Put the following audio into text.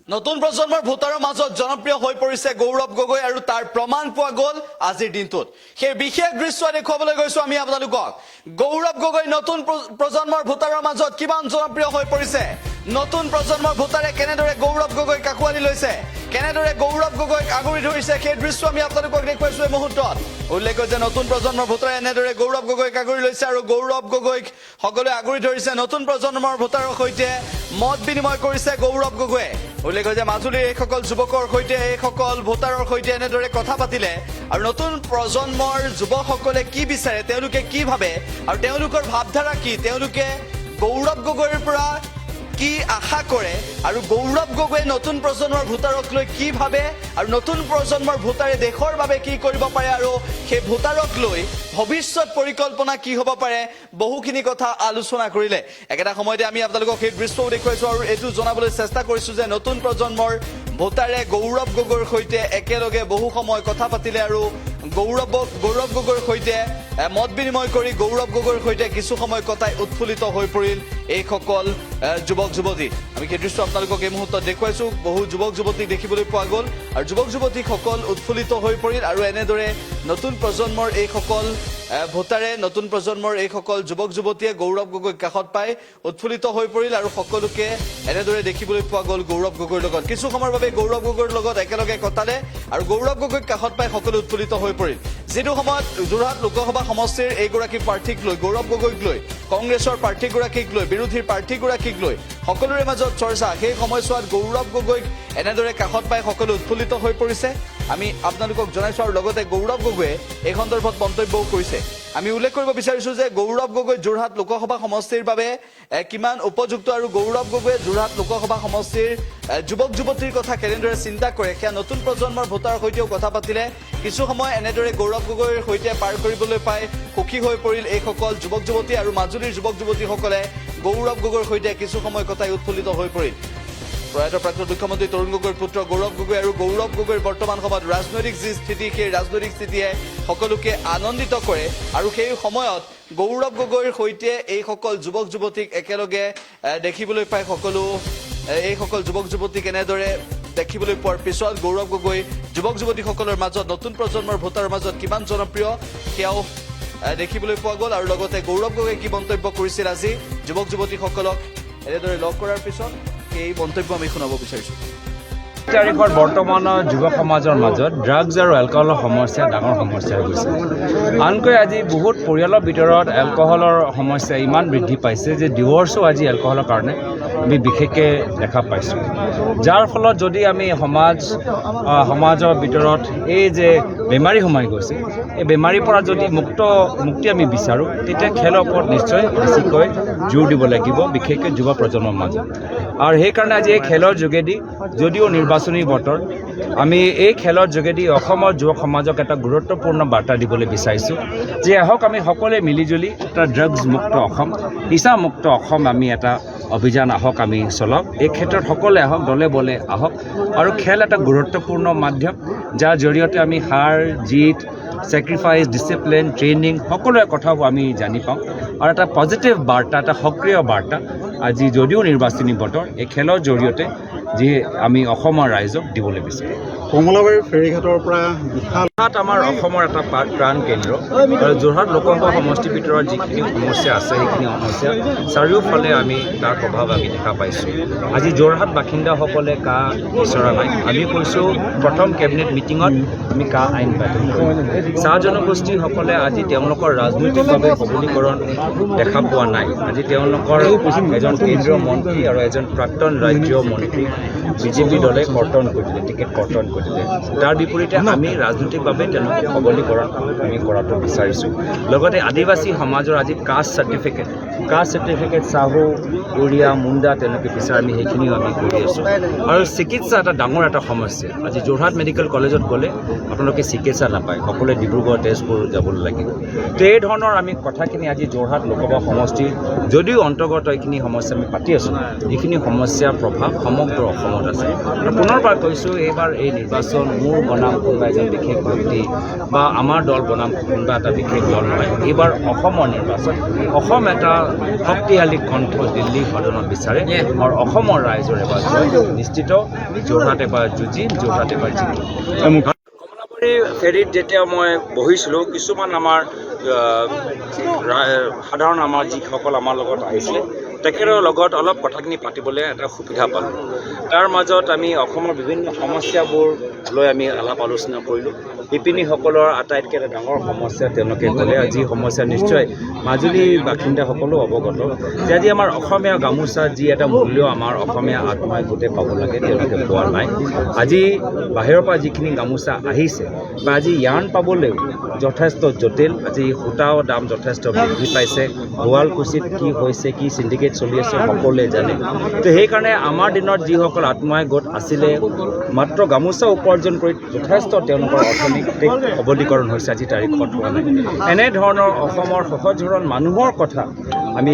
নতুন প্ৰজন্মৰ ভোটাৰৰ মাজত জনপ্ৰিয় হৈ পৰিছে গৌৰৱ গগৈ আৰু তাৰ প্ৰমাণ পোৱা গ'ল আজিৰ দিনটোত সেই বিশেষ দৃশ্য দেখুৱাবলৈ গৈছো আমি আপোনালোকক গৌৰৱ গগৈ নতুন প্ৰজন্মৰ ভোটাৰৰ মাজত কিমান জনপ্ৰিয় হৈ পৰিছে নতুন প্ৰজন্মৰ ভোটাৰে কেনেদৰে গৌৰৱ গগৈক আঁকোৱালি লৈছে কেনেদৰে গৌৰৱ গগৈক আগুৰি ধৰিছে সেই দৃশ্য আমি আপোনালোকক দেখুৱাইছো এই মুহূৰ্তত উল্লেখ যে নতুন প্ৰজন্মৰ ভোটাৰে এনেদৰে গৌৰৱ গগৈক আগুৰি লৈছে আৰু গৌৰৱ গগৈক সকলোৱে আগুৰি ধৰিছে নতুন প্ৰজন্মৰ ভোটাৰৰ সৈতে মত বিনিময় কৰিছে গৌৰৱ গগৈয়ে উল্লেখ যে মাজুলীৰ এইসকল যুৱকৰ সৈতে এইসকল ভোটাৰৰ সৈতে এনেদৰে কথা পাতিলে আৰু নতুন প্ৰজন্মৰ যুৱকসকলে কি বিচাৰে তেওঁলোকে কি ভাবে আৰু তেওঁলোকৰ ভাৱধাৰা কি তেওঁলোকে গৌৰৱ গগৈৰ পৰা কি আশা কৰে আৰু গৌৰৱ গগৈ নতুন প্ৰজন্মৰ ভোটাৰক লৈ কি ভাবে আৰু নতুন প্ৰজন্মৰ ভোটাৰে দেশৰ বাবে কি কৰিব পাৰে আৰু সেই ভোটাৰক লৈ ভৱিষ্যত পৰিকল্পনা কি হ'ব পাৰে বহুখিনি কথা আলোচনা কৰিলে একেটা সময়তে আমি আপোনালোকক সেই দৃশ্যও দেখুৱাইছো আৰু এইটো জনাবলৈ চেষ্টা কৰিছো যে নতুন প্ৰজন্মৰ ভোটাৰে গৌৰৱ গগৈৰ সৈতে একেলগে বহু সময় কথা পাতিলে আৰু গৌৰৱ গগৈৰ সৈতে মত বিনিময় কৰি গৌৰৱ গগৈৰ সৈতে কিছু সময় কটাই উৎফুল্লিত হৈ পৰিল এইসকল যুৱক যুৱতী আমি সেই দৃশ্য আপোনালোকক এই মুহূৰ্তত দেখুৱাইছো বহু যুৱক যুৱতীক দেখিবলৈ পোৱা গ'ল আৰু যুৱক যুৱতীসকল উৎফুল্লিত হৈ পৰিল আৰু এনেদৰে নতুন প্ৰজন্মৰ এইসকল ভোটাৰে নতুন প্ৰজন্মৰ এইসকল যুৱক যুৱতীয়ে গৌৰৱ গগৈক কাষত পাই উৎফুল্লিত হৈ পৰিল আৰু সকলোকে এনেদৰে দেখিবলৈ পোৱা গ'ল গৌৰৱ গগৈৰ লগত কিছু সময়ৰ বাবে গৌৰৱ গগৈৰ লগত একেলগে কটালে আৰু গৌৰৱ গগৈক কাষত পাই সকলো উৎফুল্লিত হৈ পৰিল যিটো সময়ত যোৰহাট লোকসভা সমষ্টিৰ এইগৰাকী প্ৰাৰ্থীক লৈ গৌৰৱ গগৈক লৈ কংগ্ৰেছৰ প্ৰাৰ্থীগৰাকীক লৈ বিৰোধীৰ প্ৰাৰ্থীগৰাকীক লৈ সকলোৰে মাজত চৰ্চা সেই সময়ছোৱাত গৌৰৱ গগৈক এনেদৰে কাষত পাই সকলো উৎফুল্লিত হৈ পৰিছে আমি আপোনালোকক জনাইছো আৰু লগতে গৌৰৱ গগৈয়ে এই সন্দৰ্ভত মন্তব্যও কৰিছে আমি উল্লেখ কৰিব বিচাৰিছো যে গৌৰৱ গগৈ যোৰহাট লোকসভা সমষ্টিৰ বাবে কিমান উপযুক্ত আৰু গৌৰৱ গগৈয়ে যোৰহাট লোকসভা সমষ্টিৰ যুৱক যুৱতীৰ কথা কেনেদৰে চিন্তা কৰে সেয়া নতুন প্ৰজন্মৰ ভোটাৰৰ সৈতেও কথা পাতিলে কিছু সময় এনেদৰে গৌৰৱ গগৈৰ সৈতে পাৰ কৰিবলৈ পাই সুখী হৈ পৰিল এইসকল যুৱক যুৱতী আৰু মাজুলীৰ যুৱক যুৱতীসকলে গৌৰৱ গগৈৰ সৈতে কিছু সময় কটাই উৎফুল্লিত হৈ পৰিল প্ৰয়াত প্ৰাক্তন মুখ্যমন্ত্ৰী তৰুণ গগৈৰ পুত্ৰ গৌৰৱ গগৈ আৰু গৌৰৱ গগৈৰ বৰ্তমান সময়ত ৰাজনৈতিক যি স্থিতি সেই ৰাজনৈতিক স্থিতিয়ে সকলোকে আনন্দিত কৰে আৰু সেই সময়ত গৌৰৱ গগৈৰ সৈতে এইসকল যুৱক যুৱতীক একেলগে দেখিবলৈ পাই সকলো এইসকল যুৱক যুৱতীক এনেদৰে দেখিবলৈ পোৱাৰ পিছত গৌৰৱ গগৈ যুৱক যুৱতীসকলৰ মাজত নতুন প্ৰজন্মৰ ভোটাৰৰ মাজত কিমান জনপ্ৰিয় সেয়াও দেখিবলৈ পোৱা গ'ল আৰু লগতে গৌৰৱ গগৈ কি মন্তব্য কৰিছিল আজি যুৱক যুৱতীসকলক এনেদৰে লগ কৰাৰ পিছত এই মন্তব্য আমি শুনাব বিচাৰিছো তাৰিখৰ বৰ্তমানৰ যুৱ সমাজৰ মাজত ড্ৰাগছ আৰু এলকহলৰ সমস্যা ডাঙৰ সমস্যা হৈ গৈছে আনকৈ আজি বহুত পৰিয়ালৰ ভিতৰত এলকহলৰ সমস্যা ইমান বৃদ্ধি পাইছে যে ডিভৰ্চো আজি এলকহলৰ কাৰণে আমি বিশেষকৈ দেখা পাইছোঁ যাৰ ফলত যদি আমি সমাজৰ ভিতৰত এই যে বেমাৰী সোমাই গৈছে এই বেমাৰীৰ পৰা যদি মুক্তি আমি বিচাৰোঁ তেতিয়া খেলৰ ওপৰত নিশ্চয় বেছিকৈ জোৰ দিব লাগিব বিশেষকৈ যুৱ প্ৰজন্মৰ মাজত আৰু সেইকাৰণে আজি এই খেলৰ যোগেদি যদিও নিৰ্বাচনী বতৰ আমি এই খেলৰ যোগেদি অসমৰ যুৱ সমাজক এটা গুৰুত্বপূৰ্ণ বাৰ্তা দিবলৈ বিচাৰিছোঁ যে আহক আমি সকলোৱে মিলিজুলি এটা ড্ৰাগছ মুক্ত অসম নিচামুক্ত অসম আমি এটা অভিযান আহক আমি চলাওক এই ক্ষেত্ৰত সকলোৱে আহক দলে বলে আহক আৰু খেল এটা গুৰুত্বপূৰ্ণ মাধ্যম যাৰ জৰিয়তে আমি হাৰ জিত ছেক্ৰিফাইচ ডিচিপ্লিন ট্ৰেইনিং সকলোৰে কথাবোৰ আমি জানি পাওঁ আৰু এটা পজিটিভ বাৰ্তা এটা সক্ৰিয় বাৰ্তা আজি যদিও নিৰ্বাচনী বতৰ এই খেলৰ জৰিয়তে যি আমি অসমৰ ৰাইজক দিবলৈ বিচাৰোঁ কমলাবাৰী ফেৰীঘাটৰ পৰা যোৰহাট আমাৰ অসমৰ এটা প্ৰাণ কেন্দ্ৰ আৰু যোৰহাট লোকসভা সমষ্টিৰ ভিতৰত যিখিনি সমস্যা আছে সেইখিনি সমস্যা চাৰিওফালে আমি তাৰ প্ৰভাৱ আমি দেখা পাইছোঁ আজি যোৰহাট বাসিন্দাসকলে কা বিচৰা নাই আমি কৈছোঁ প্ৰথম কেবিনেট মিটিঙত আমি কা আইন বাতিল কৰিম চাহ জনগোষ্ঠীসকলে আজি তেওঁলোকৰ ৰাজনৈতিকভাৱে সবলীকৰণ দেখা পোৱা নাই আজি তেওঁলোকৰ এজন কেন্দ্ৰীয় মন্ত্ৰী আৰু এজন প্ৰাক্তন ৰাজ্যিক মন্ত্ৰী বিজেপি দলে কৰ্তন কৰি দিলে টিকেট কৰ্তন কৰি দিলে তাৰ বিপৰীতে আমি ৰাজনৈতিকভাৱে তেওঁলোকে সবলীকৰণ আমি কৰাটো বিচাৰিছোঁ লগতে আদিবাসী সমাজৰ আজি কাষ্ট চাৰ্টিফিকেট চাহু উৰিয়া মুণ্ডা তেওঁলোকে বিচাৰে আমি সেইখিনিও আমি কৰি আছোঁ আৰু চিকিৎসা এটা ডাঙৰ এটা সমস্যা আজি যোৰহাট মেডিকেল কলেজত গ'লে আপোনালোকে চিকিৎসা নাপায় সকলোৱে ডিব্ৰুগড় তেজপুৰ যাবলৈ লাগিব তো এই ধৰণৰ আমি কথাখিনি আজি যোৰহাট লোকসভা সমষ্টিৰ যদিও অন্তৰ্গত এইখিনি সমস্যা আমি পাতি আছোঁ এইখিনি সমস্যাৰ প্ৰভাৱ সমগ্ৰ অসমত আছে আৰু পুনৰবাৰ কৈছোঁ এইবাৰ এই নিৰ্বাচন মোৰ বনাম কোনোবা এজন বিশেষ ব্যক্তি বা আমাৰ দল বনাম কোনোবা এটা বিশেষ দল নহয় এইবাৰ অসমৰ নিৰ্বাচন অসম এটা শক্তিশালী কণ্ঠ দিল্লী সদনত বিচাৰে আৰু অসমৰ ৰাইজৰ এবাৰ নিশ্চিত যোৰহাট এবাৰ যুঁজি যোৰহাট এবাৰ জিকিব কমলাবাৰী ফেৰীত যেতিয়া মই বহিছিলোঁ কিছুমান আমাৰ সাধাৰণ আমাৰ যিসকল আমাৰ লগত আহিছিলে তেখেতৰ লগত অলপ কথাখিনি পাতিবলৈ এটা সুবিধা পালোঁ তাৰ মাজত আমি অসমৰ বিভিন্ন সমস্যাবোৰ লৈ আমি আলাপ আলোচনা কৰিলোঁ শিপিনীসকলৰ আটাইতকৈ এটা ডাঙৰ সমস্যা তেওঁলোকে ক'লে যি সমস্যা নিশ্চয় মাজুলীৰ বাসিন্দাসকলো অৱগত যে আজি আমাৰ অসমীয়া গামোচা যি এটা মূল্য আমাৰ অসমীয়া আত্মাই গোটেই পাব লাগে তেওঁলোকে পোৱা নাই আজি বাহিৰৰ পৰা যিখিনি গামোচা আহিছে বা আজি ইয়ান পাবলৈও যথেষ্ট জটিল আজি সূতাও দাম যথেষ্ট বৃদ্ধি পাইছে শুৱালকুছিত কি হৈছে কি চিণ্ডিকেট চলি আছে সকলোৱে জানে তো সেইকাৰণে আমাৰ দিনত যিসকল আত্মসহায়ক গোট আছিলে মাত্ৰ গামোচা উপাৰ্জন কৰি যথেষ্ট তেওঁলোকৰ অৰ্থনৈতিক সবলীকৰণ হৈছে আজি তাৰিখত হোৱা নাই এনেধৰণৰ অসমৰ সহজ সৰল মানুহৰ কথা আমি